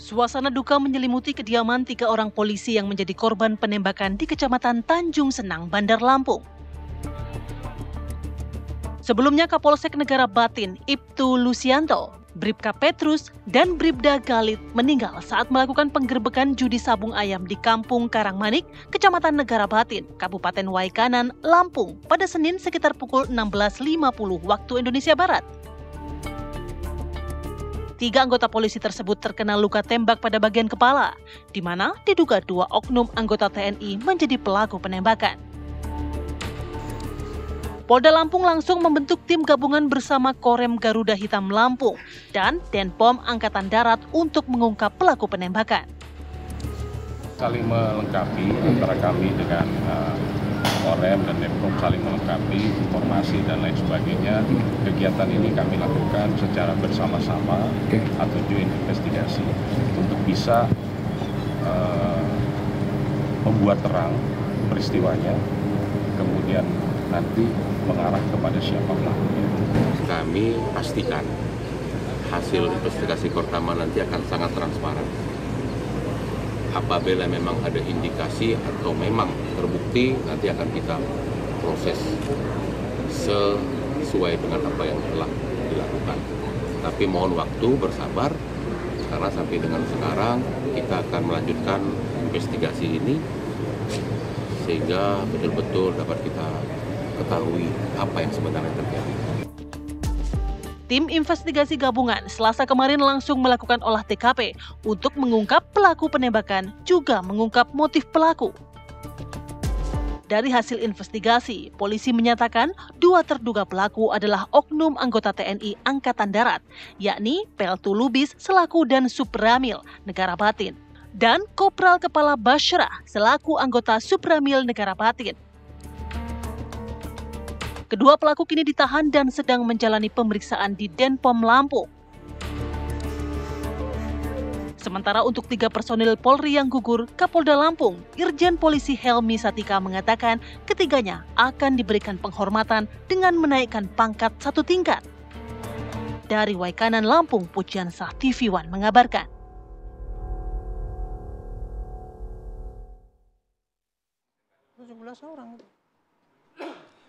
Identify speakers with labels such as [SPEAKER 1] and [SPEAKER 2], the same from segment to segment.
[SPEAKER 1] Suasana duka menyelimuti kediaman 3 orang polisi yang menjadi korban penembakan di Kecamatan Tanjung Senang, Bandar Lampung. Sebelumnya Kapolsek Negara Batin, Ibtu Lusianto, Bribka Petrus, dan Bribda Galit meninggal saat melakukan penggerbekan judi sabung ayam di Kampung Karangmanik, Kecamatan Negara Batin, Kabupaten Waikanan, Lampung pada Senin sekitar pukul 16.50 waktu Indonesia Barat. 3 anggota polisi tersebut terkena luka tembak pada bagian kepala, di mana diduga 2 oknum anggota TNI menjadi pelaku penembakan. Polda Lampung langsung membentuk tim gabungan bersama Korem Garuda Hitam Lampung dan Denpom Angkatan Darat untuk mengungkap pelaku penembakan.
[SPEAKER 2] Saling melengkapi antara kami dengan Korem dan Denpom, saling melengkapi informasi dan lain sebagainya. Kegiatan ini kami lakukan secara bersama-sama atau joint investigasi untuk bisa membuat terang peristiwanya, kemudian nanti mengarah kepada siapa pelakunya.
[SPEAKER 3] Kami pastikan hasil investigasi Kortama nanti akan sangat transparan. Apabila memang ada indikasi atau memang terbukti, nanti akan kita proses sesuai dengan apa yang telah dilakukan. Tapi mohon waktu, bersabar, karena sampai dengan sekarang kita akan melanjutkan investigasi ini sehingga betul-betul dapat kita ketahui apa yang sebenarnya terjadi.
[SPEAKER 1] Tim investigasi gabungan Selasa kemarin langsung melakukan olah TKP untuk mengungkap pelaku penembakan, juga mengungkap motif pelaku. Dari hasil investigasi, polisi menyatakan 2 terduga pelaku adalah oknum anggota TNI Angkatan Darat, yakni Peltu Lubis selaku dan Supramil Negara Batin, dan Kopral Kepala Basyrah selaku anggota Supramil Negara Batin. Kedua pelaku kini ditahan dan sedang menjalani pemeriksaan di Denpom Lampung. Sementara untuk 3 personil Polri yang gugur, Kapolda Lampung, Irjen Polisi Helmi Satika mengatakan ketiganya akan diberikan penghormatan dengan menaikkan pangkat 1 tingkat. Dari Waikanan Lampung, Pujiansah TV One mengabarkan.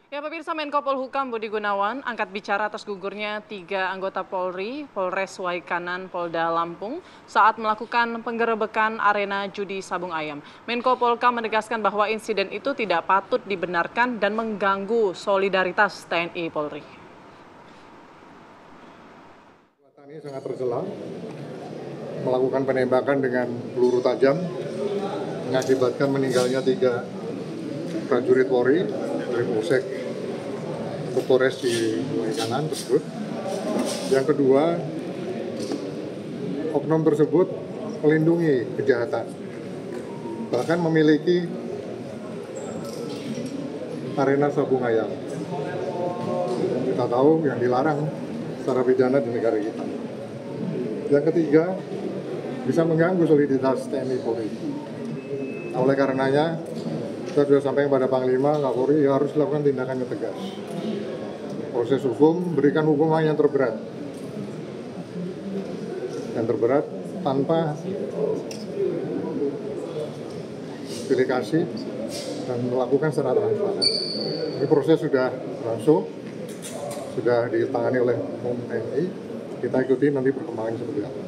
[SPEAKER 4] Ya, pemirsa, Menko Polhukam Budi Gunawan angkat bicara atas gugurnya 3 anggota Polri, Polres Waikanan, Polda Lampung saat melakukan penggerebekan arena judi sabung ayam. Menko Polhukam menegaskan bahwa insiden itu tidak patut dibenarkan dan mengganggu solidaritas TNI Polri.
[SPEAKER 5] Ini sangat tercela, melakukan penembakan dengan peluru tajam, mengakibatkan meninggalnya 3 prajurit Polri dari Polsek Polres di Waikanan tersebut. Yang kedua, oknum tersebut melindungi kejahatan, bahkan memiliki arena sabung ayam. Kita tahu yang dilarang secara pidana di negara kita. Yang ketiga, bisa mengganggu soliditas TNI Polri. Nah, oleh karenanya, kita sudah sampai kepada Panglima Kapolri harus melakukan tindakan yang tegas. Proses hukum, berikan hukuman yang terberat. Yang terberat tanpa pilih kasih dan melakukan secara transparan. Ini proses sudah berlangsung, sudah ditangani oleh TNI. Kita ikuti nanti perkembangan seperti apa.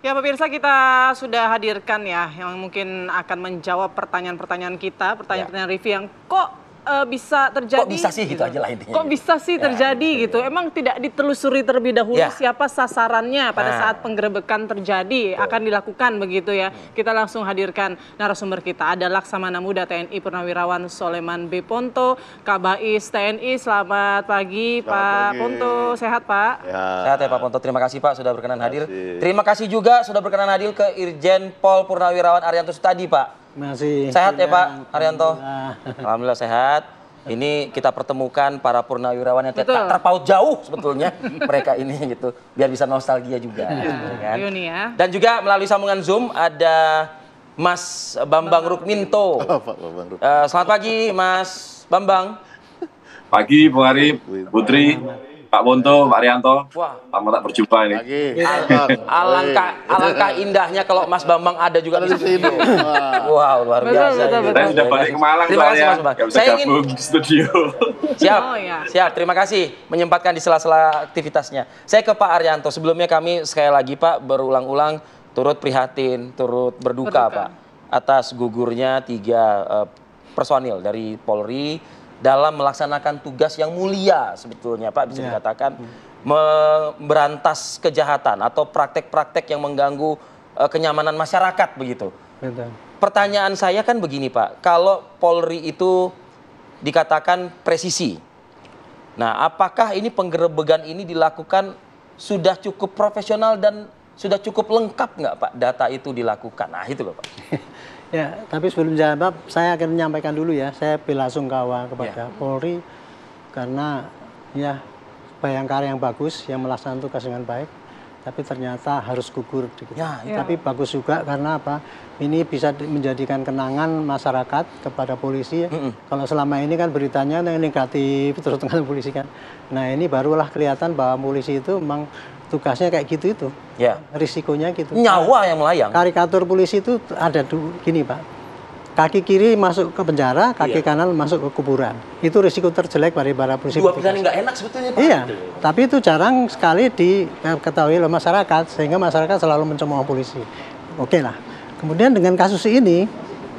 [SPEAKER 4] Ya, pemirsa, kita sudah hadirkan ya yang mungkin akan menjawab pertanyaan-pertanyaan kita, pertanyaan-pertanyaan Rivi yang kok bisa terjadi.
[SPEAKER 6] Kok bisa sih gitu aja lah intinya.
[SPEAKER 4] Kok bisa sih terjadi gitu. Emang tidak ditelusuri terlebih dahulu siapa sasarannya pada saat penggerebekan terjadi akan dilakukan begitu ya. Kita langsung hadirkan narasumber kita. Ada Laksamana Muda TNI Purnawirawan Soleman B. Ponto, Kabais TNI. Selamat pagi Pak Ponto. Sehat Pak?
[SPEAKER 6] Ya. Sehat ya Pak Ponto. Terima kasih Pak sudah berkenan hadir. Terima kasih juga sudah berkenan hadir ke Irjen Pol Purnawirawan Arianto Sutadi Pak.
[SPEAKER 7] Masih
[SPEAKER 6] sehat ya Pak Arianto? Alhamdulillah sehat. Ini kita pertemukan para purnawirawan yang terpaut jauh sebetulnya mereka ini gitu, biar bisa nostalgia juga. Kan? Dan juga melalui sambungan Zoom ada Mas Bambang Rukminto. Selamat pagi Mas Bambang.
[SPEAKER 7] Pagi, Bung Arif, Putri, Pak Bonto, Pak Rianto.
[SPEAKER 6] Wah,
[SPEAKER 7] lama tak berjumpa ini.
[SPEAKER 6] Alangkah indahnya kalau Mas Bambang ada juga di sini. Wow, luar biasa.
[SPEAKER 7] Saya sudah balik ke Malang.
[SPEAKER 6] Terima kasih Mas Bambang. Saya ingin
[SPEAKER 7] studio.
[SPEAKER 6] Siap, siap. Terima kasih menyempatkan di sela-sela aktivitasnya. Saya ke Pak Arianto. Sebelumnya kami sekali lagi Pak berulang-ulang turut prihatin, turut berduka Pak atas gugurnya 3 personil dari Polri dalam melaksanakan tugas yang mulia sebetulnya Pak, bisa dikatakan memberantas kejahatan atau praktek-praktek yang mengganggu kenyamanan masyarakat begitu.
[SPEAKER 8] Betul.
[SPEAKER 6] Pertanyaan saya kan begini Pak, kalau Polri itu dikatakan presisi, nah apakah ini penggerebegan ini dilakukan sudah cukup profesional dan sudah cukup lengkap nggak Pak data itu dilakukan? Nah itu loh Pak.
[SPEAKER 8] Ya, tapi sebelum jawab, saya akan menyampaikan dulu ya, saya bela sungkawa kepada Polri karena ya Bayangkara yang bagus, yang melaksanakan tugas dengan baik, tapi ternyata harus gugur. Tapi bagus juga karena apa? Ini bisa menjadikan kenangan masyarakat kepada polisi. Kalau selama ini kan beritanya negatif terus dengan polisi kan. Nah ini barulah kelihatan bahwa polisi itu memang tugasnya kayak gitu itu, risikonya gitu.
[SPEAKER 6] Nyawa yang melayang.
[SPEAKER 8] Karikatur polisi itu ada gini Pak, kaki kiri masuk ke penjara, kaki kanan masuk ke kuburan. Itu risiko terjelek dari para polisi.
[SPEAKER 6] Dua pilihan nggak enak sebetulnya Pak.
[SPEAKER 8] Iya, tapi itu jarang sekali diketahui oleh masyarakat, sehingga masyarakat selalu mencemooh polisi. Oke lah. Kemudian dengan kasus ini,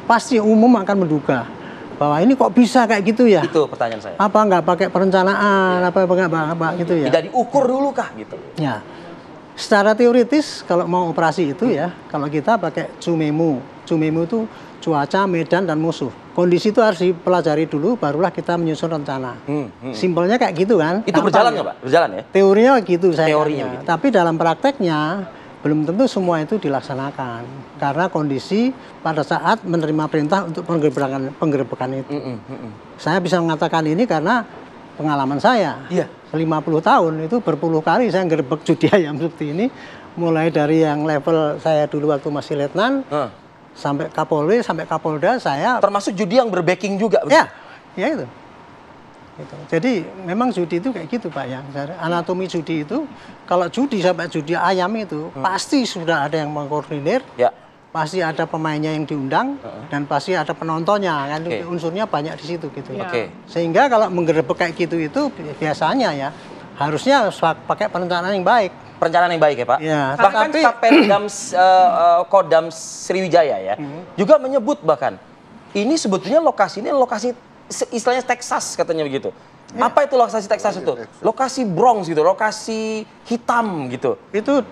[SPEAKER 8] pasti umum akan menduga bahwa ini kok bisa kayak gitu ya?
[SPEAKER 6] Itu pertanyaan saya.
[SPEAKER 8] Apa nggak pakai perencanaan, apa nggak gitu ya?
[SPEAKER 6] Tidak diukur dulu kah gitu?
[SPEAKER 8] Ya, secara teoritis kalau mau operasi itu ya, kalau kita pakai Cumemu itu cuaca, medan dan musuh. Kondisi itu harus dipelajari dulu, barulah kita menyusun rencana. Simpelnya kayak gitu kan?
[SPEAKER 6] Itu berjalan nggak Pak? Berjalan ya?
[SPEAKER 8] Teorinya gitu saya.
[SPEAKER 6] Teorinya gitu.
[SPEAKER 8] Tapi dalam prakteknya belum tentu semua itu dilaksanakan karena kondisi pada saat menerima perintah untuk penggerebekan itu. Saya bisa mengatakan ini karena pengalaman saya. 50 tahun itu berpuluh kali saya ngerebek judi ayam seperti ini, mulai dari yang level saya dulu waktu masih letnan sampai Kapolri sampai Kapolda saya.
[SPEAKER 6] Termasuk judi yang berbacking juga.
[SPEAKER 8] Ya itu. Gitu. Jadi memang judi itu kayak gitu Pak ya. Anatomi judi itu kalau judi sampai judi ayam itu pasti sudah ada yang mengkoordinir, pasti ada pemainnya yang diundang dan pasti ada penontonnya kan unsurnya banyak di situ gitu. Sehingga kalau menggerebek kayak gitu itu biasanya ya harusnya pakai perencanaan yang baik.
[SPEAKER 6] Perencanaan yang baik ya Pak.
[SPEAKER 8] Ya,
[SPEAKER 6] bahkan Kapendam Kodam Sriwijaya ya juga menyebut bahkan ini sebetulnya lokasi istilahnya Texas katanya begitu. Apa itu lokasi Texas itu? Lokasi Bronx gitu, lokasi hitam gitu.
[SPEAKER 8] Itu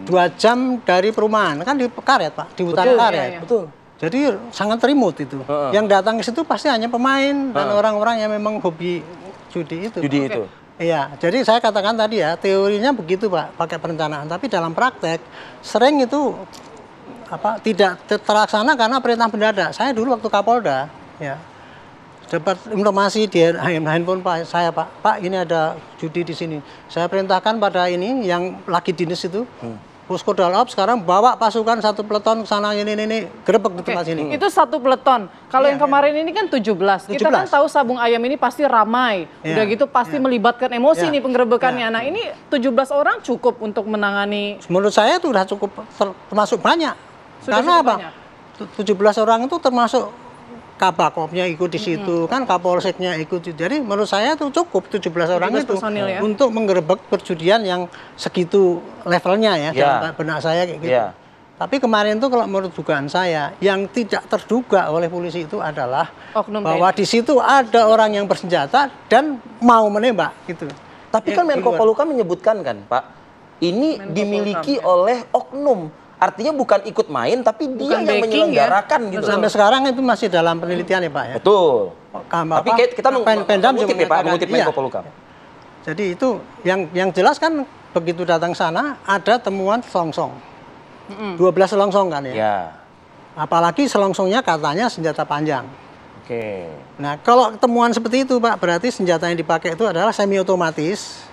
[SPEAKER 8] 2 jam dari perumahan, kan di karet Pak, di hutan karet.
[SPEAKER 6] Betul.
[SPEAKER 8] Jadi sangat remote itu. Yang datang ke situ pasti hanya pemain dan orang-orang yang memang hobi judi itu.
[SPEAKER 6] Judi itu.
[SPEAKER 8] Iya, jadi saya katakan tadi ya, teorinya begitu Pak, pakai perencanaan. Tapi dalam praktek sering itu tidak terlaksana karena perintah mendadak. Saya dulu waktu Kapolda, ya. Dapat informasi di handphone saya Pak ini ada judi di sini. Saya perintahkan pada ini yang lagi dinas itu, Puskodalop sekarang bawa pasukan 1 peleton ke sana ini gerebek di tempat sini.
[SPEAKER 4] Itu 1 peleton. Kalau yang kemarin ini kan 17. Kita kan tahu sabung ayam ini pasti ramai. Udah gitu pasti melibatkan emosi nih penggerebekannya. Nah ini 17 orang cukup untuk menangani.
[SPEAKER 8] Menurut saya itu udah cukup termasuk banyak. Karena apa? 17 orang itu termasuk Kabakopnya ikut di situ, kan Kapolseknya ikut. Jadi menurut saya itu cukup 17 orang itu untuk menggerebek perjudian yang segitu levelnya ya, dalam benak saya kayak gitu. Tapi kemarin itu kalau menurut dugaan saya, yang tidak terduga oleh polisi itu adalah bahwa di situ ada orang yang bersenjata dan mau menembak gitu.
[SPEAKER 6] Tapi kan Menko Polhukam menyebutkan kan Pak, ini dimiliki oleh oknum. Artinya bukan ikut main, tapi dia yang menyelenggarakan gitu.
[SPEAKER 8] Sampai sekarang itu masih dalam penelitian ya Pak ya.
[SPEAKER 6] Betul. Tapi kita mengutip ya Pak, mengutip Menko Polhukam.
[SPEAKER 8] Jadi itu yang jelas kan begitu datang sana ada temuan selongsong. 12 selongsong kan ya. Apalagi selongsongnya katanya senjata panjang. Nah kalau temuan seperti itu Pak, berarti senjata yang dipakai itu adalah semi otomatis.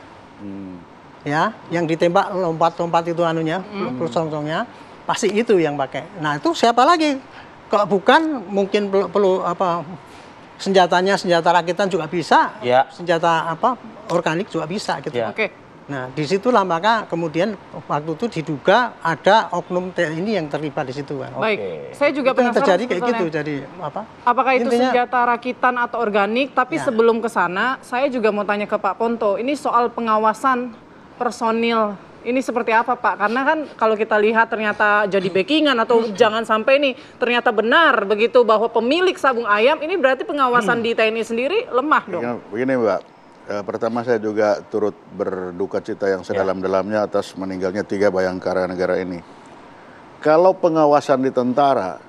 [SPEAKER 8] Ya, yang ditembak lompat-lompat itu anunya, selongsongnya, pasti itu yang pakai. Nah itu siapa lagi? Kalau bukan mungkin perlu senjatanya senjata rakitan juga bisa,
[SPEAKER 6] Ya.
[SPEAKER 8] senjata apa organik juga bisa gitu.
[SPEAKER 6] Ya.
[SPEAKER 4] Oke.
[SPEAKER 8] Nah, disitulah maka kemudian waktu itu diduga ada oknum TNI yang terlibat di situ kan.
[SPEAKER 4] Baik, saya juga
[SPEAKER 8] Itu yang
[SPEAKER 4] penasaran
[SPEAKER 8] terjadi kayak gitu,
[SPEAKER 4] sebetulnya.
[SPEAKER 8] jadi apa?
[SPEAKER 4] Apakah itu
[SPEAKER 8] Intinya-
[SPEAKER 4] senjata rakitan atau organik? Tapi
[SPEAKER 8] Ya.
[SPEAKER 4] sebelum ke sana, saya juga mau tanya ke Pak Ponto. Ini soal pengawasan personil. Ini seperti apa, Pak? Karena kan kalau kita lihat ternyata jadi backingan atau jangan sampai nih ternyata benar begitu bahwa pemilik sabung ayam ini berarti pengawasan di TNI sendiri lemah dong.
[SPEAKER 9] Begini Mbak, pertama saya juga turut berduka cita yang sedalam-dalamnya atas meninggalnya 3 bayangkara negara ini. Kalau pengawasan di tentara,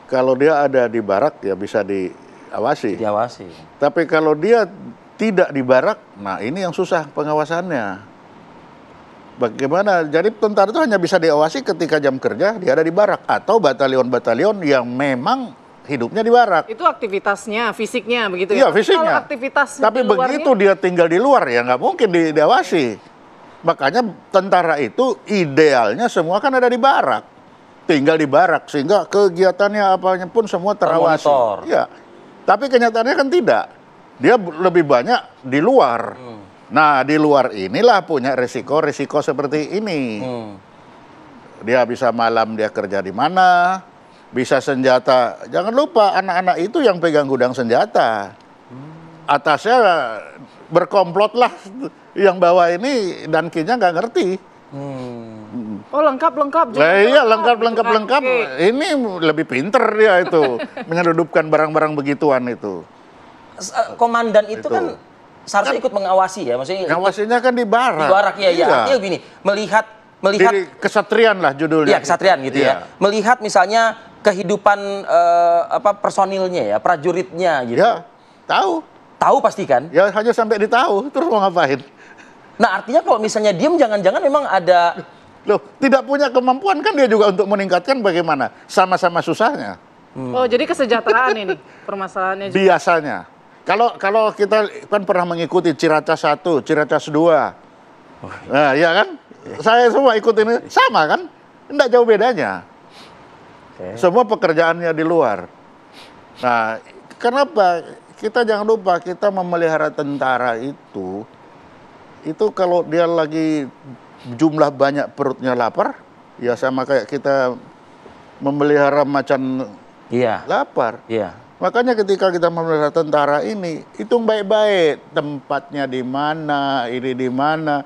[SPEAKER 9] kalau dia ada di barak ya bisa diawasi.
[SPEAKER 6] Diawasi.
[SPEAKER 9] Tapi kalau dia tidak di barak, nah ini yang susah pengawasannya. Bagaimana? Jadi tentara itu hanya bisa diawasi ketika jam kerja dia ada di barak atau batalion-batalion yang memang hidupnya di barak.
[SPEAKER 4] Itu aktivitasnya, fisiknya begitu
[SPEAKER 9] Iya,
[SPEAKER 4] ya? Tapi
[SPEAKER 9] fisiknya.
[SPEAKER 4] Kalau aktivitas
[SPEAKER 9] Tapi
[SPEAKER 4] di luarnya,
[SPEAKER 9] begitu dia tinggal di luar ya nggak mungkin diawasi. Makanya tentara itu idealnya semua kan ada di barak. Tinggal di barak sehingga kegiatannya apanya pun semua terawasi.
[SPEAKER 6] Termonitor.
[SPEAKER 9] Iya. Tapi kenyataannya kan tidak. Dia lebih banyak di luar. Nah, di luar inilah punya resiko-resiko seperti ini. Dia bisa malam dia kerja di mana, bisa senjata. Jangan lupa anak-anak itu yang pegang gudang senjata. Atasnya berkomplot lah yang bawa ini dan kinya nggak ngerti.
[SPEAKER 4] oh lengkap.
[SPEAKER 9] Nah, iya lengkap.
[SPEAKER 4] Oke.
[SPEAKER 9] Ini lebih pinter dia itu menyeludupkan barang-barang begituan itu.
[SPEAKER 6] Komandan itu kan seharusnya ikut mengawasi ya, maksudnya
[SPEAKER 9] Ngawasinya kan di barak.
[SPEAKER 6] di barak ya. Artinya begini, melihat
[SPEAKER 9] Diri kesatrian lah judulnya.
[SPEAKER 6] Iya, kesatrian gitu
[SPEAKER 9] Iya.
[SPEAKER 6] ya. Melihat misalnya kehidupan personilnya ya, prajuritnya gitu.
[SPEAKER 9] Ya, tahu.
[SPEAKER 6] Tahu pasti kan?
[SPEAKER 9] Ya hanya sampai ditahu, terus mau ngapain?
[SPEAKER 6] Nah, artinya kalau misalnya diem jangan-jangan memang ada
[SPEAKER 9] Loh, tidak punya kemampuan kan dia juga untuk meningkatkan bagaimana? Sama-sama susahnya.
[SPEAKER 4] Oh, jadi kesejahteraan ini permasalahannya juga.
[SPEAKER 9] Biasanya. Kalau kita kan pernah mengikuti Ciracas 1, Ciracas 2. Nah, iya kan? Saya semua ikut ini sama kan? Enggak jauh bedanya. Semua pekerjaannya di luar. Nah, kenapa? Kita jangan lupa kita memelihara tentara itu kalau dia lagi jumlah banyak perutnya lapar, ya sama kayak kita memelihara macan lapar.
[SPEAKER 6] Iya.
[SPEAKER 9] Makanya ketika kita memelihara tentara ini, hitung baik-baik tempatnya di mana, ini di mana.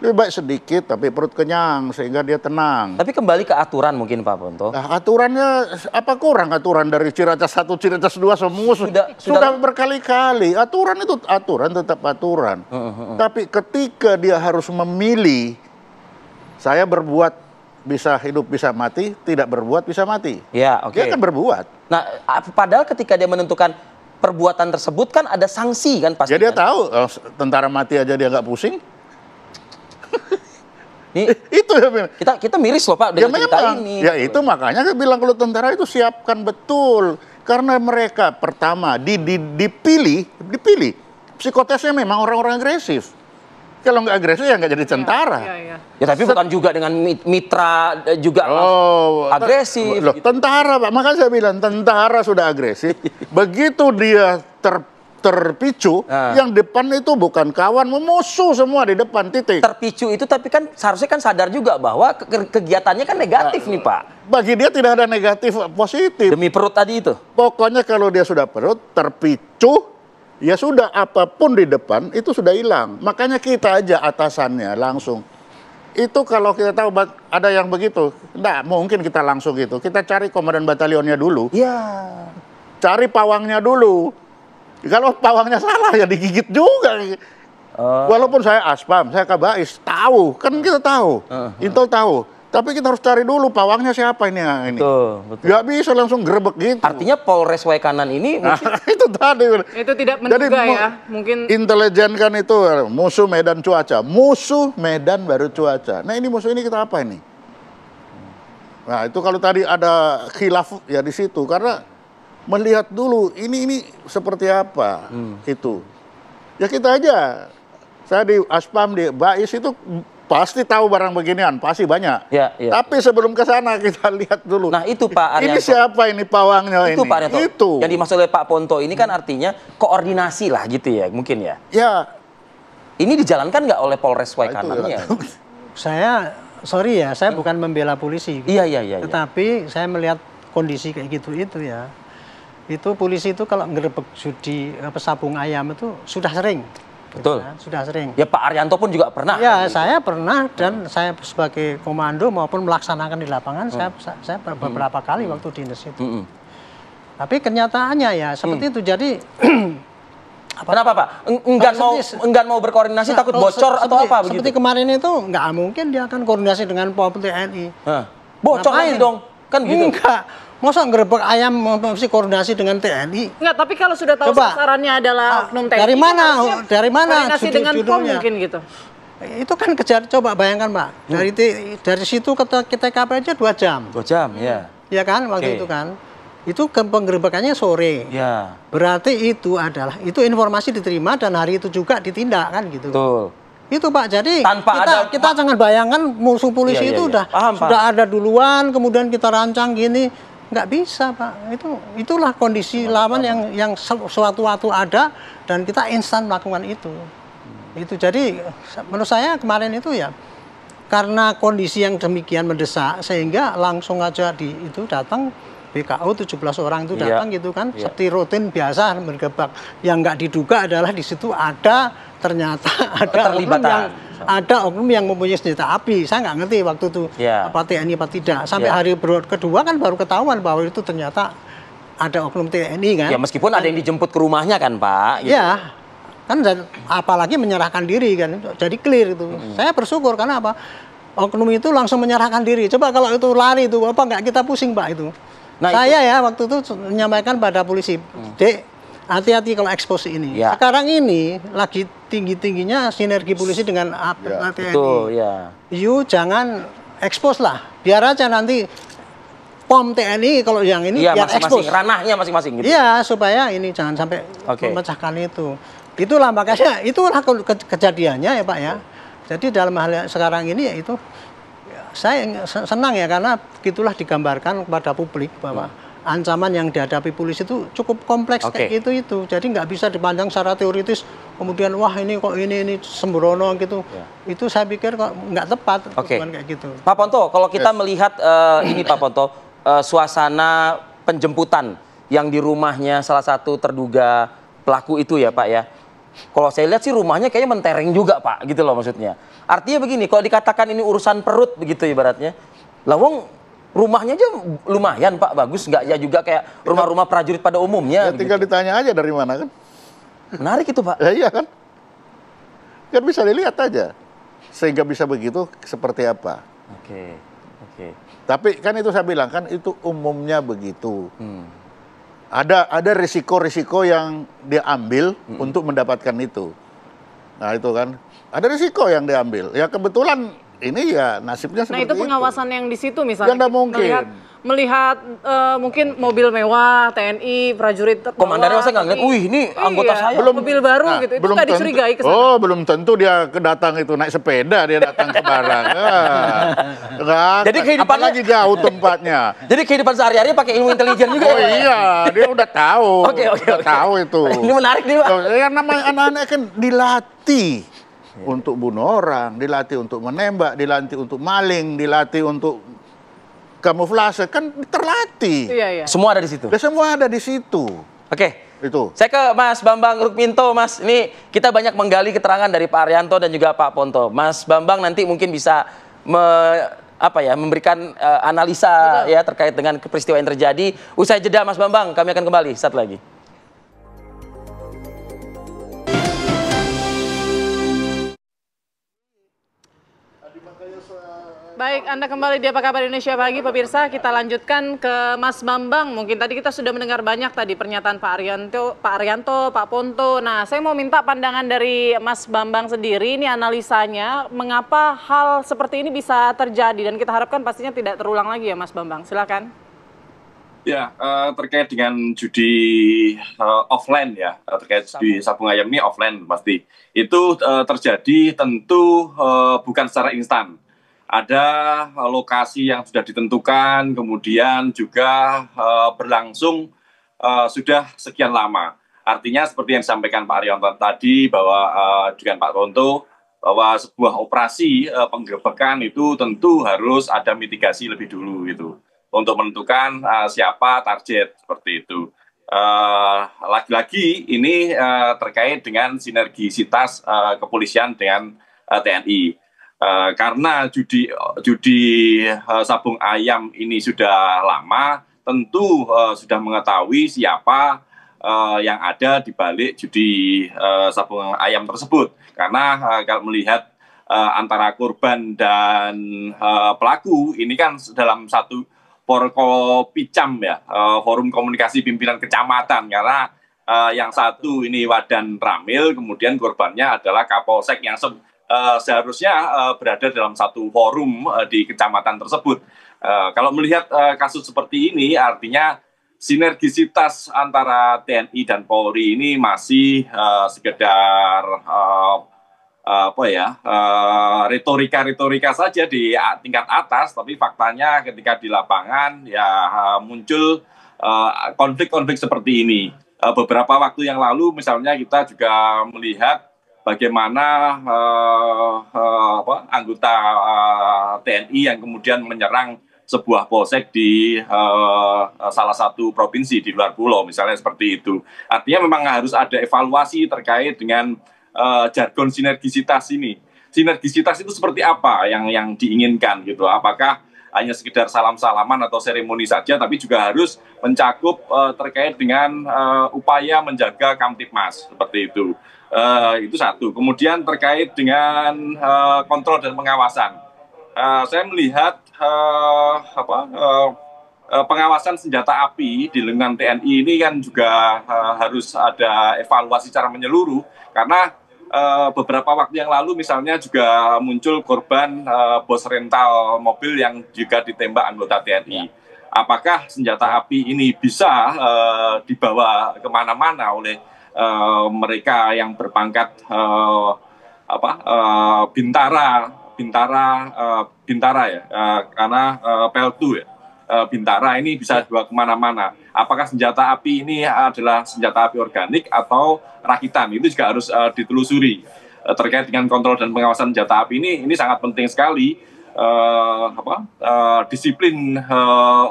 [SPEAKER 9] Lebih baik sedikit tapi perut kenyang sehingga dia tenang.
[SPEAKER 6] Tapi kembali ke aturan mungkin Pak Ponto.
[SPEAKER 9] Nah, aturannya apa kurang aturan dari Ciracas 1, Ciracas 2 semua sudah berkali-kali. Aturan itu aturan tetap aturan. Tapi ketika dia harus memilih, saya berbuat bisa hidup bisa mati, tidak berbuat bisa mati.
[SPEAKER 6] Ya, oke.
[SPEAKER 9] Dia akan berbuat.
[SPEAKER 6] Nah, padahal ketika dia menentukan perbuatan tersebut kan ada sanksi kan pasti.
[SPEAKER 9] Ya dia
[SPEAKER 6] kan?
[SPEAKER 9] tahu tentara mati aja dia nggak pusing.
[SPEAKER 6] Itu kita miris loh Pak dengan cerita ini.
[SPEAKER 9] Ya itu makanya saya bilang kalau tentara itu siapkan betul karena mereka pertama dipilih psikotesnya memang orang-orang agresif. Kalau nggak agresif ya nggak jadi tentara.
[SPEAKER 6] Ya tapi bukan juga dengan mitra juga agresif.
[SPEAKER 9] Loh,
[SPEAKER 6] gitu.
[SPEAKER 9] Tentara Pak, makanya saya bilang tentara sudah agresif. Begitu dia terpicu, yang depan itu bukan kawan, musuh semua di depan, titik.
[SPEAKER 6] Terpicu itu tapi kan seharusnya kan sadar juga bahwa kegiatannya kan negatif nih Pak.
[SPEAKER 9] Bagi dia tidak ada negatif, positif.
[SPEAKER 6] Demi perut tadi itu?
[SPEAKER 9] Pokoknya kalau dia sudah perut, terpicu, ya sudah apapun di depan itu sudah hilang. Makanya kita aja atasannya langsung. Itu kalau kita tahu ada yang begitu, enggak mungkin kita langsung gitu. Kita cari komandan batalionnya dulu.
[SPEAKER 6] Iya.
[SPEAKER 9] Cari pawangnya dulu. Kalau pawangnya salah ya digigit juga. Walaupun saya aspam, saya kabais, tahu, kan kita tahu, Intel tahu. Tapi kita harus cari dulu pawangnya siapa ini.
[SPEAKER 6] Betul.
[SPEAKER 9] Gak bisa langsung gerebek gitu.
[SPEAKER 6] Artinya Polres Waikanan ini
[SPEAKER 9] itu tadi.
[SPEAKER 4] Itu tidak menduga ya, mungkin
[SPEAKER 9] intelijen kan itu musuh medan cuaca, musuh medan baru cuaca. Nah ini musuh ini kita apa ini? Nah itu kalau tadi ada khilaf ya di situ karena melihat dulu ini seperti apa itu. Ya kita aja. Saya di Aspam di Bais itu pasti tahu barang beginian, pasti banyak.
[SPEAKER 6] Ya, ya.
[SPEAKER 9] Tapi sebelum ke sana kita lihat dulu.
[SPEAKER 6] Nah itu Pak Arianto.
[SPEAKER 9] Ini siapa ini pawangnya
[SPEAKER 6] itu,
[SPEAKER 9] ini?
[SPEAKER 6] Pak Arianto.
[SPEAKER 9] Itu.
[SPEAKER 6] Yang dimaksud oleh Pak Ponto ini kan artinya koordinasi lah gitu ya, mungkin ya.
[SPEAKER 9] Ya.
[SPEAKER 6] Ini dijalankan nggak oleh Polres Waikanan ya?
[SPEAKER 8] Saya, sorry ya, saya bukan membela polisi.
[SPEAKER 6] Iya.
[SPEAKER 8] Tetapi saya melihat kondisi kayak gitu itu ya. Itu polisi itu kalau ngerebek judi sabung ayam itu sudah sering.
[SPEAKER 6] Betul.
[SPEAKER 8] Ya, sudah sering.
[SPEAKER 6] Ya Pak Arianto pun juga pernah.
[SPEAKER 8] Ya, saya pernah dan saya sebagai komando maupun melaksanakan di lapangan, saya beberapa kali waktu dinas itu. Tapi kenyataannya ya seperti itu. Jadi
[SPEAKER 6] kenapa Pak? Enggan mau berkoordinasi takut bocor atau apa begitu?
[SPEAKER 8] Seperti kemarin itu nggak mungkin dia akan koordinasi dengan Pol TNI.
[SPEAKER 6] Bocor nanti dong, kan gitu?
[SPEAKER 8] Enggak. Masa ngerebek ayam mesti koordinasi dengan TNI?
[SPEAKER 4] Enggak, tapi kalau sudah tahu sasarannya adalah oknum TNI.
[SPEAKER 8] Dari mana?
[SPEAKER 4] Koordinasi dengan POM mungkin gitu.
[SPEAKER 8] Itu kan kejar, coba bayangkan Pak. Dari situ ke TKP aja 2 jam.
[SPEAKER 6] 2 jam, ya.
[SPEAKER 8] Ya kan, waktu itu kan. Itu penggerebekannya sore.
[SPEAKER 6] Ya.
[SPEAKER 8] Berarti itu informasi diterima dan hari itu juga ditindak kan gitu.
[SPEAKER 6] Betul.
[SPEAKER 8] Itu Pak, jadi
[SPEAKER 6] tanpa
[SPEAKER 8] kita jangan bayangkan musuh polisi itu sudah ada duluan, kemudian kita rancang gini. Nggak bisa Pak, itulah kondisi lawan yang suatu waktu ada dan kita instan melakukan itu. Itu jadi menurut saya kemarin itu ya karena kondisi yang demikian mendesak sehingga langsung aja itu datang BKO 17 orang itu datang gitu kan, seperti rutin biasa bergebak. Yang nggak diduga adalah di situ ternyata ada oknum yang mempunyai senjata api. Saya nggak ngerti waktu itu apa TNI apa tidak. Sampai hari kedua kan baru ketahuan bahwa itu ternyata ada oknum TNI kan.
[SPEAKER 6] Ya meskipun ada yang dijemput ke rumahnya kan Pak. Gitu.
[SPEAKER 8] Ya, kan apalagi menyerahkan diri kan. Jadi clear itu. Saya bersyukur karena apa? Oknum itu langsung menyerahkan diri. Coba kalau itu lari itu apa nggak kita pusing Pak itu. Nah, saya ya waktu itu menyampaikan pada polisi, Dek, hati-hati kalau ekspos ini. Ya. Sekarang ini lagi tinggi-tingginya sinergi polisi dengan TNI.
[SPEAKER 6] Betul, ya.
[SPEAKER 8] You jangan ekspos lah. Biar aja nanti POM TNI kalau yang ini biar ekspos.
[SPEAKER 6] Ranahnya masing-masing gitu.
[SPEAKER 8] Iya, supaya ini jangan sampai memecahkan itu. Itulah makanya itulah kejadiannya ya Pak ya. Jadi dalam hal sekarang ini ya itu saya senang ya karena begitulah digambarkan kepada publik bahwa ancaman yang dihadapi polisi itu cukup kompleks kayak gitu itu. Jadi nggak bisa dipandang secara teoritis kemudian wah ini kok ini sembrono gitu. Itu saya pikir kok nggak tepat bukan kayak gitu.
[SPEAKER 6] Pak Ponto, kalau kita melihat ini Pak Ponto suasana penjemputan yang di rumahnya salah satu terduga pelaku itu ya Pak ya. Kalau saya lihat sih rumahnya kayaknya mentereng juga Pak, gitu loh maksudnya. Artinya begini, kalau dikatakan ini urusan perut begitu ibaratnya, lawang rumahnya aja lumayan Pak, bagus nggak ya juga kayak rumah-rumah prajurit pada umumnya.
[SPEAKER 9] Ya, tinggal ditanya aja dari mana kan.
[SPEAKER 6] Menarik itu Pak.
[SPEAKER 9] Ya, iya kan. Kan bisa dilihat aja. Sehingga bisa begitu seperti apa.
[SPEAKER 6] Oke.
[SPEAKER 9] Tapi kan itu saya bilang kan itu umumnya begitu. Ada risiko-risiko yang dia ambil untuk mendapatkan itu. Nah itu kan, ada risiko yang diambil. Ya kebetulan ini ya nasibnya seperti itu.
[SPEAKER 4] Nah itu pengawasan yang di situ misalnya.
[SPEAKER 9] Ya, mungkin.
[SPEAKER 4] Melihat mungkin mobil mewah, TNI, prajurit.
[SPEAKER 6] Komandannya masa nggak ngeliat, wih ini anggota saya.
[SPEAKER 4] Mobil baru gitu, itu nggak dicurigai ke sana.
[SPEAKER 9] Oh belum tentu dia datang itu naik sepeda, dia datang sembarang.
[SPEAKER 6] Jadi kehidupan
[SPEAKER 9] lagi jauh tempatnya.
[SPEAKER 6] Jadi kehidupan sehari-hari pakai ilmu intelijen juga.
[SPEAKER 9] Oh iya, dia udah tahu.
[SPEAKER 6] Oke.
[SPEAKER 9] Tahu itu.
[SPEAKER 6] Ini menarik nih Pak.
[SPEAKER 9] Yang namanya anak-anak kan dilatih untuk bunuh orang, dilatih untuk menembak, dilatih untuk maling, dilatih untuk kamuflase, kan terlatih.
[SPEAKER 4] Iya.
[SPEAKER 6] Semua ada di situ.
[SPEAKER 9] Semua ada di situ.
[SPEAKER 6] Oke.
[SPEAKER 9] Itu.
[SPEAKER 6] Saya ke Mas Bambang Rukminto, Mas. Ini kita banyak menggali keterangan dari Pak Arianto dan juga Pak Ponto. Mas Bambang nanti mungkin bisa memberikan analisa ya terkait dengan peristiwa yang terjadi. Usai jeda Mas Bambang, kami akan kembali saat lagi.
[SPEAKER 4] Baik, Anda kembali di Apa Kabar Indonesia Pagi, pemirsa. Kita lanjutkan ke Mas Bambang. Mungkin tadi kita sudah mendengar banyak tadi pernyataan Pak Arianto, Pak Ponto. Nah, saya mau minta pandangan dari Mas Bambang sendiri, ini analisanya, mengapa hal seperti ini bisa terjadi dan kita harapkan pastinya tidak terulang lagi ya Mas Bambang. Silakan.
[SPEAKER 7] Ya, terkait dengan judi offline ya, terkait judi sabung ayam ini offline pasti. Itu terjadi tentu bukan secara instan. Ada lokasi yang sudah ditentukan, kemudian juga berlangsung sudah sekian lama. Artinya seperti yang disampaikan Pak Arianto tadi bahwa dengan Pak Ronto, bahwa sebuah operasi penggerebekan itu tentu harus ada mitigasi lebih dulu gitu untuk menentukan siapa target seperti itu. Lagi-lagi ini terkait dengan sinergisitas kepolisian dengan TNI. Karena judi sabung ayam ini sudah lama, tentu sudah mengetahui siapa yang ada di balik judi sabung ayam tersebut. Karena kalau melihat antara korban dan pelaku ini kan dalam satu Forkopicam ya, forum komunikasi pimpinan kecamatan, karena yang satu ini Wadan Ramil, kemudian korbannya adalah Kapolsek yang seharusnya berada dalam satu forum di kecamatan tersebut. Kalau melihat kasus seperti ini, artinya sinergisitas antara TNI dan Polri ini masih sekedar retorika saja di tingkat atas, tapi faktanya ketika di lapangan ya muncul konflik-konflik seperti ini. Beberapa waktu yang lalu misalnya kita juga melihat bagaimana anggota TNI yang kemudian menyerang sebuah polsek di salah satu provinsi di luar pulau, misalnya seperti itu. Artinya memang harus ada evaluasi terkait dengan jargon sinergisitas ini. Sinergisitas itu seperti apa yang diinginkan gitu? Apakah hanya sekedar salam-salaman atau seremoni saja, tapi juga harus mencakup terkait dengan upaya menjaga Kamtipmas seperti itu. Itu satu. Kemudian terkait dengan kontrol dan pengawasan, saya melihat pengawasan senjata api di lingkungan TNI ini kan juga harus ada evaluasi secara menyeluruh, karena beberapa waktu yang lalu misalnya juga muncul korban bos rental mobil yang juga ditembak anggota TNI. Apakah senjata api ini bisa dibawa kemana-mana oleh mereka yang berpangkat Bintara ya, karena Peltu ya. Bintara ini bisa dibawa kemana-mana. Apakah senjata api ini adalah senjata api organik atau rakitan? Itu juga harus ditelusuri. Terkait dengan kontrol dan pengawasan senjata api ini sangat penting sekali. Disiplin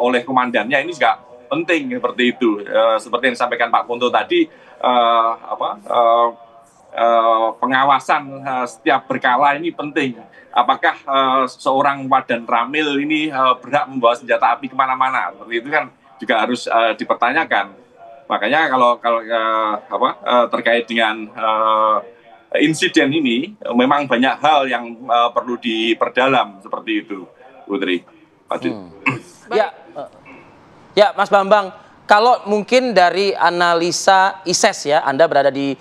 [SPEAKER 7] oleh komandannya ini juga penting seperti itu. Seperti yang disampaikan Pak Ponto tadi, pengawasan setiap berkala ini penting. Apakah seorang Wadan Ramil ini berhak membawa senjata api kemana-mana? Seperti itu kan juga harus dipertanyakan. Makanya kalau terkait dengan insiden ini, memang banyak hal yang perlu diperdalam seperti itu, Putri.
[SPEAKER 6] Ya, Mas Bambang, kalau mungkin dari analisa ISES ya, Anda berada di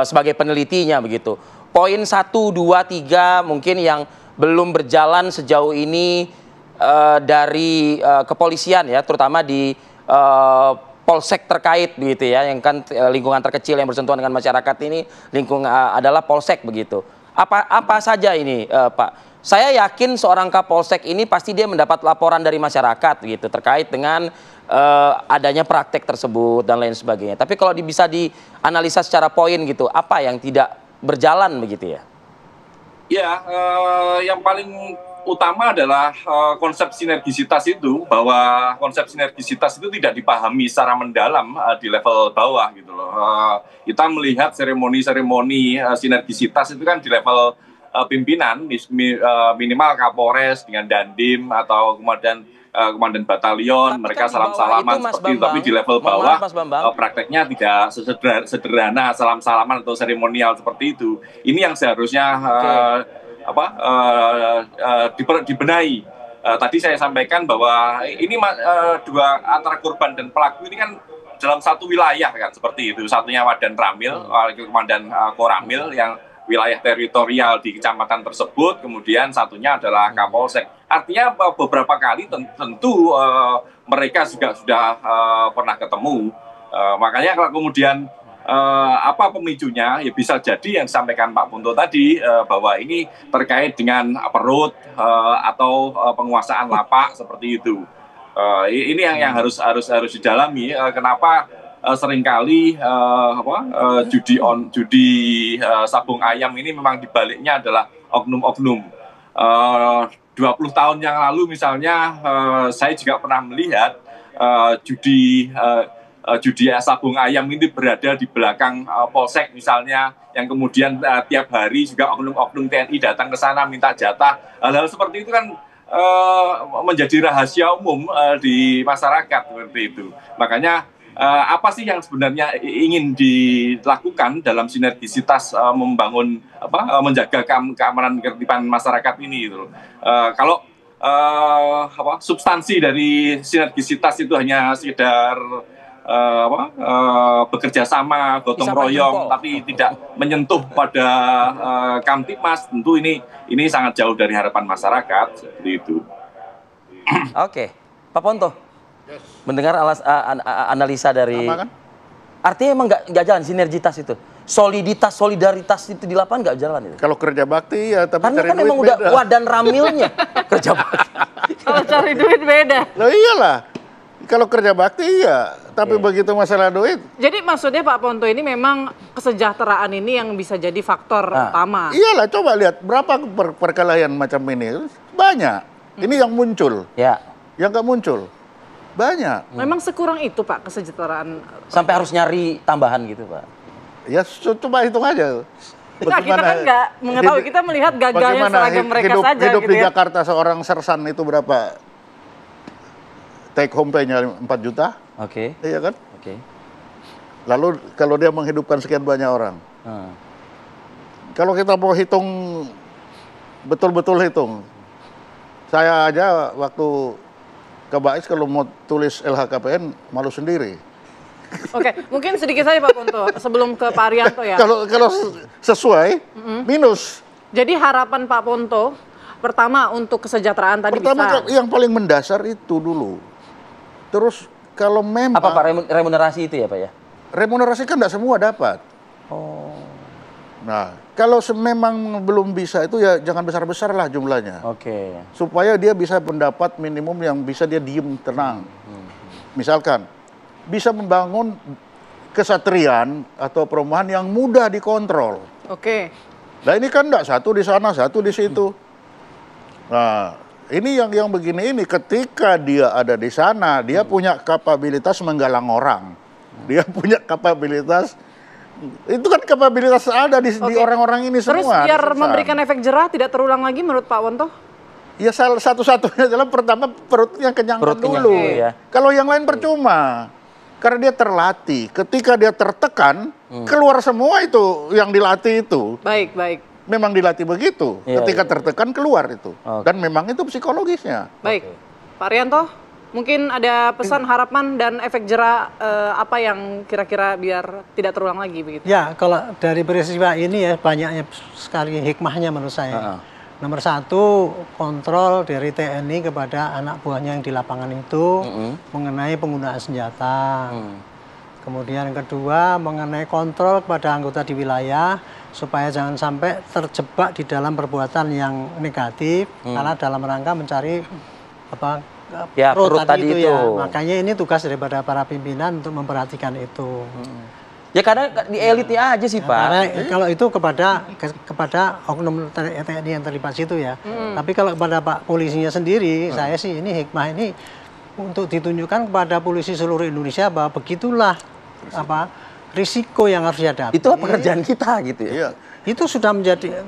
[SPEAKER 6] sebagai penelitinya begitu. Poin 1, 2, 3 mungkin yang belum berjalan sejauh ini dari kepolisian ya, terutama di polsek terkait begitu ya, yang kan lingkungan terkecil yang bersentuhan dengan masyarakat ini lingkungan adalah polsek begitu. Apa saja ini Pak? Saya yakin seorang kapolsek ini pasti dia mendapat laporan dari masyarakat gitu terkait dengan adanya praktek tersebut dan lain sebagainya. Tapi kalau bisa dianalisa secara poin gitu, apa yang tidak berjalan begitu ya?
[SPEAKER 7] Ya, yang paling utama adalah konsep sinergisitas itu, bahwa konsep sinergisitas itu tidak dipahami secara mendalam di level bawah gitu loh. Kita melihat seremoni-seremoni sinergisitas itu kan di level pimpinan, minimal Kapolres dengan Dandim atau kemudian komandan batalion, mereka salam-salaman seperti itu, tapi di level bawah prakteknya tidak sederhana salam-salaman atau seremonial seperti itu. Ini yang seharusnya dibenahi. Tadi saya sampaikan bahwa ini dua antara korban dan pelaku ini kan dalam satu wilayah kan seperti itu. Satunya Wadan Ramil, komandan Koramil yang wilayah teritorial di kecamatan tersebut, kemudian satunya adalah Kapolsek. Artinya beberapa kali tentu mereka juga sudah pernah ketemu. Makanya kalau kemudian apa pemicunya, ya bisa jadi yang disampaikan Pak Ponto tadi bahwa ini terkait dengan perut atau penguasaan lapak seperti itu. Ini yang harus didalami. Kenapa seringkali judi sabung ayam ini memang dibaliknya adalah oknum-oknum. 20 tahun yang lalu misalnya saya juga pernah melihat judi sabung ayam ini berada di belakang polsek misalnya, yang kemudian tiap hari juga oknum-oknum TNI datang ke sana minta jatah. Hal-hal seperti itu kan menjadi rahasia umum di masyarakat seperti itu. Makanya apa sih yang sebenarnya ingin dilakukan dalam sinergisitas membangun menjaga keamanan ketertiban masyarakat ini gitu. Kalau substansi dari sinergisitas itu hanya sekedar bekerja sama, gotong royong, tapi tidak menyentuh pada Kamtibmas, tentu ini sangat jauh dari harapan masyarakat seperti itu.
[SPEAKER 6] Oke, Pak Ponto, mendengar analisa dari, artinya emang nggak jalan sinergitas itu, soliditas, solidaritas itu di lapangan nggak jalan itu.
[SPEAKER 9] Kalau kerja bakti ya, tapi
[SPEAKER 6] karena kan emang udah wadan ramilnya kerja bakti.
[SPEAKER 4] Kalau cari duit beda.
[SPEAKER 9] Loh iyalah. Kalau kerja bakti iya, tapi begitu masalah duit.
[SPEAKER 4] Jadi maksudnya Pak Ponto ini memang kesejahteraan ini yang bisa jadi faktor utama.
[SPEAKER 9] Iyalah, coba lihat berapa perkelahian macam ini. Banyak. Ini yang muncul.
[SPEAKER 6] Ya.
[SPEAKER 9] Yang nggak muncul. Banyak.
[SPEAKER 4] Memang sekurang itu Pak kesejahteraan.
[SPEAKER 6] Sampai harus nyari tambahan gitu Pak.
[SPEAKER 9] Ya coba hitung aja.
[SPEAKER 4] Nah, kita kan nggak mengetahui, kita melihat gagahnya seragam mereka saja.
[SPEAKER 9] Hidup
[SPEAKER 4] gitu
[SPEAKER 9] di
[SPEAKER 4] ya.
[SPEAKER 9] Jakarta seorang sersan itu berapa? Take home pay-nya 4 juta.
[SPEAKER 6] Oke.
[SPEAKER 9] Iya kan?
[SPEAKER 6] Oke.
[SPEAKER 9] Lalu kalau dia menghidupkan sekian banyak orang. Kalau kita mau hitung, betul-betul hitung. Saya aja waktu ke Bais kalau mau tulis LHKPN malu sendiri.
[SPEAKER 4] Oke, mungkin sedikit saja Pak Ponto sebelum ke Pak Arianto ya.
[SPEAKER 9] Kalau sesuai, minus.
[SPEAKER 4] Jadi harapan Pak Ponto pertama untuk kesejahteraan tadi
[SPEAKER 9] pertama,
[SPEAKER 4] bisa.
[SPEAKER 9] yang paling mendasar itu dulu. Terus kalau memang...
[SPEAKER 6] Apa Pak, remunerasi itu ya Pak ya?
[SPEAKER 9] Remunerasi kan tidak semua dapat.
[SPEAKER 6] Oh.
[SPEAKER 9] Nah, kalau memang belum bisa itu ya jangan besar-besar lah jumlahnya.
[SPEAKER 6] Oke.
[SPEAKER 9] Supaya dia bisa mendapat minimum yang bisa dia diem tenang. Misalkan, bisa membangun kesatrian atau perumahan yang mudah dikontrol.
[SPEAKER 4] Oke.
[SPEAKER 9] Nah ini kan enggak, satu di sana, satu di situ. Nah, ini yang begini ini, ketika dia ada di sana, dia punya kapabilitas menggalang orang. Dia punya kapabilitas, itu kan kapabilitas ada di orang-orang ini semua.
[SPEAKER 4] Terus biar memberikan efek jerah tidak terulang lagi menurut Pak Ponto?
[SPEAKER 9] Ya satu-satunya adalah pertama perutnya kenyangkan dulu. Ya. Kalau yang lain percuma. Karena dia terlatih. Ketika dia tertekan, keluar semua itu yang dilatih itu.
[SPEAKER 4] Baik, baik.
[SPEAKER 9] Memang dilatih begitu. Ketika tertekan keluar itu. Dan memang itu psikologisnya.
[SPEAKER 4] Baik. Pak Arianto, mungkin ada pesan, harapan, dan efek jerah apa yang kira-kira biar tidak terulang lagi begitu?
[SPEAKER 8] Ya, kalau dari peristiwa ini ya banyaknya sekali hikmahnya menurut saya. Nomor satu, kontrol dari TNI kepada anak buahnya yang di lapangan itu mengenai penggunaan senjata. Kemudian yang kedua, mengenai kontrol kepada anggota di wilayah supaya jangan sampai terjebak di dalam perbuatan yang negatif karena dalam rangka mencari apa perut tadi itu ya. Makanya ini tugas daripada para pimpinan untuk memperhatikan itu.
[SPEAKER 6] Ya karena di elitnya aja sih Pak.
[SPEAKER 8] Karena kalau itu kepada oknum TNI yang terlibat situ ya. Tapi kalau kepada Pak polisinya sendiri, saya sih ini hikmah ini untuk ditunjukkan kepada polisi seluruh Indonesia bahwa begitulah apa risiko yang harus dihadapi.
[SPEAKER 6] Itu pekerjaan kita gitu ya.
[SPEAKER 8] Itu sudah menjadi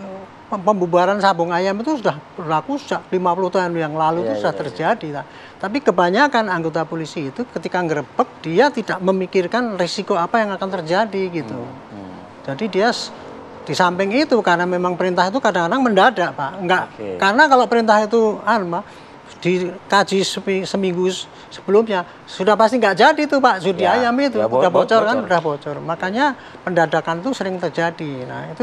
[SPEAKER 8] pembubaran sabung ayam itu sudah berlaku sejak 50 tahun yang lalu itu sudah terjadi. Tapi kebanyakan anggota polisi itu ketika ngerebek dia tidak memikirkan risiko apa yang akan terjadi gitu. Jadi dia di samping itu karena memang perintah itu kadang-kadang mendadak Pak. Enggak. Karena kalau perintah itu dikaji seminggu sebelumnya sudah pasti nggak jadi tuh Pak, judi ayam itu udah bocor kan, udah bocor. Makanya pendadakan tuh sering terjadi. Nah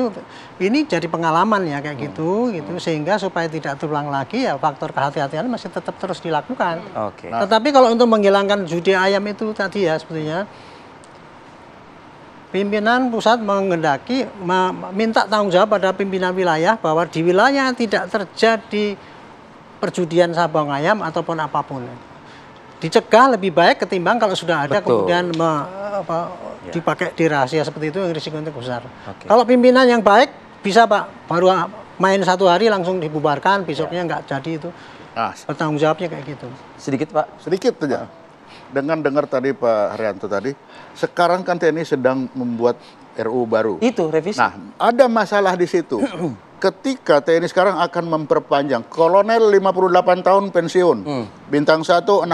[SPEAKER 8] ini jadi pengalaman ya kayak gitu sehingga supaya tidak terulang lagi ya faktor kehati-hatian masih tetap terus dilakukan. Tetapi kalau untuk menghilangkan judi ayam itu tadi ya sebetulnya pimpinan pusat menghendaki minta tanggung jawab pada pimpinan wilayah bahwa di wilayah tidak terjadi perjudian sabung ayam ataupun apapun. Dicegah lebih baik ketimbang kalau sudah ada kemudian dipakai di rahasia seperti itu yang risikonya besar. Kalau pimpinan yang baik bisa Pak, baru main 1 hari langsung dibubarkan, besoknya nggak jadi itu. Bertanggung jawabnya kayak gitu.
[SPEAKER 6] Sedikit Pak?
[SPEAKER 9] Sedikit saja. Dengan dengar tadi Pak Haryanto tadi, sekarang kan TNI sedang membuat RUU baru.
[SPEAKER 6] Itu revisi.
[SPEAKER 9] Nah, ada masalah di situ. Ketika TNI sekarang akan memperpanjang, kolonel 58 tahun pensiun, bintang 1 60,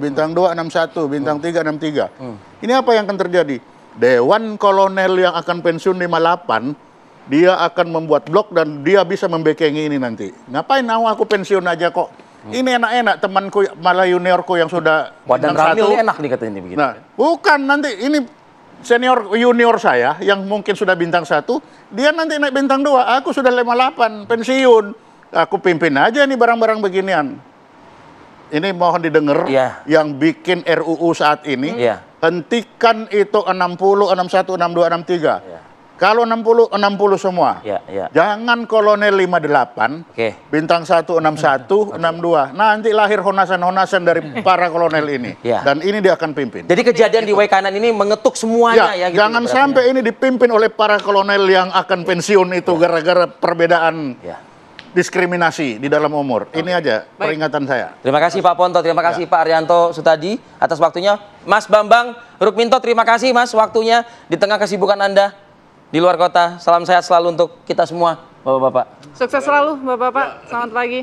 [SPEAKER 9] bintang 2 61, bintang 3 63. Ini apa yang akan terjadi? Dewan kolonel yang akan pensiun 58, dia akan membuat blok dan dia bisa membekengi ini nanti. Ngapain aku pensiun aja kok? Ini enak-enak temanku malah juniorku yang sudah
[SPEAKER 6] Wadan Ramil enak nih katanya begitu.
[SPEAKER 9] Nah, bukan nanti ini senior junior saya yang mungkin sudah bintang 1, dia nanti naik bintang 2, aku sudah 58 pensiun. Aku pimpin aja nih barang-barang beginian. Ini mohon didengar yang bikin RUU saat ini. Hentikan itu 60, 61, 62, 63. Kalau 60 semua. Jangan kolonel 58, bintang 1 61, 62. Nanti lahir honasan-honasan dari para kolonel ini. Dan ini dia akan pimpin.
[SPEAKER 6] Jadi kejadian di Waikanan ini mengetuk semuanya ya gitu.
[SPEAKER 9] Jangan sampai ini dipimpin oleh para kolonel yang akan pensiun itu gara-gara perbedaan diskriminasi di dalam umur. Ini aja peringatan saya.
[SPEAKER 6] Terima kasih Pak Ponto, terima kasih Pak Haryanto Sutadi atas waktunya. Mas Bambang Rukminto, terima kasih Mas waktunya di tengah kesibukan Anda di luar kota. Salam sehat selalu untuk kita semua, Bapak-bapak.
[SPEAKER 4] Sukses selalu, Bapak-bapak. Selamat pagi.